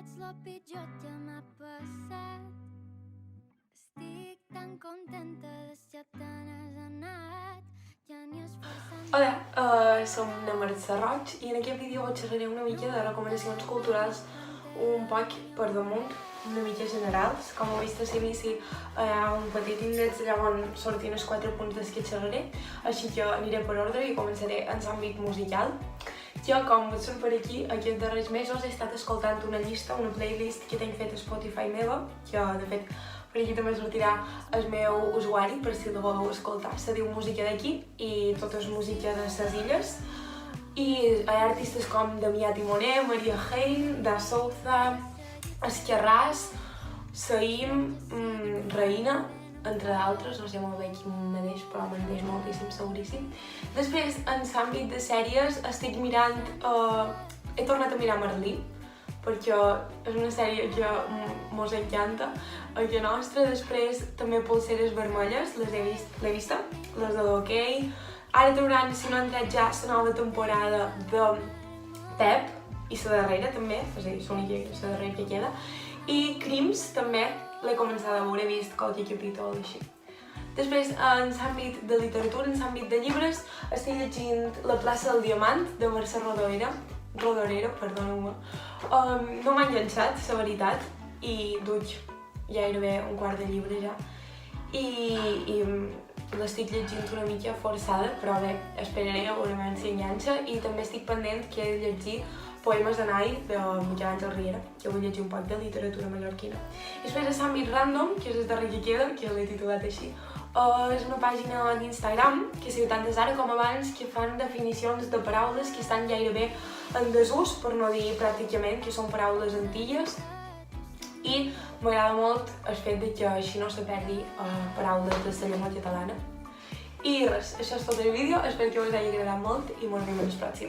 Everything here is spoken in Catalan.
ets lo pitjor que m'ha passat. Estic tan contenta de ser te n'has anat. Ja ni esforçant... Hola, som la Mercè Roig i en aquest vídeo us xerraré una mica de recomanacions culturals un poc per damunt, una mica generals. Com heu vist a l'inici hi ha un petit índex allà on sortien els 4 punts dels que xerraré, així que aniré per ordre i començaré en l'àmbit musical. Jo, com surt per aquí, aquests darrers mesos he estat escoltant una llista, una playlist que tinc fet a Spotify meva, que de fet per aquí també sortirà el meu usuari per si la voleu escoltar. Se diu Música d'aquí i tot és música de les illes. I hi ha artistes com Damià Timoner, Maria Hein, Da Souza, Esquerràs, Saïm, Reina, entre d'altres, no sé molt bé quin mateix, però me'n deix moltíssim, seguríssim. Després, en l'àmbit de sèries, estic mirant... he tornat a mirar Merlí, perquè és una sèrie que mos encanta a casa nostra. Després, també Polseres Vermelles, l'he vista, les de l'Hoquei. Ara trauran, si no han tret ja, la nova temporada de Pep, i la darrera també, és a dir, la darrera que queda. I Crims també l'he començat a veure, he vist qualque capítol així. Després, en l'àmbit de literatura, en l'àmbit de llibres, estic llegint La plaça del diamant, de Mercè Rodorero, perdoneu-me. No m'ha enganxat, la veritat, i duig gairebé un quart de llibre ja. I l'estic llegint una mica forçada, però bé, esperaré a veure si enganxa. I també estic pendent que he de llegir Poemes de Nai, de Miquel Àngel Riera, que vull llegir un poc de literatura mallorquina. I després, a l'àmbit random, que és el darrer que queda, que l'he titulat així, és una pàgina d'Instagram, que sigui tantes ara com abans, que fan definicions de paraules que estan gairebé en desús, per no dir pràcticament, que són paraules antilles. I m'agrada molt el fet que així no se perdi paraules de la llengua catalana. I res, això és tot el vídeo, espero que us hagi agradat molt i ens veiem en el pròxim.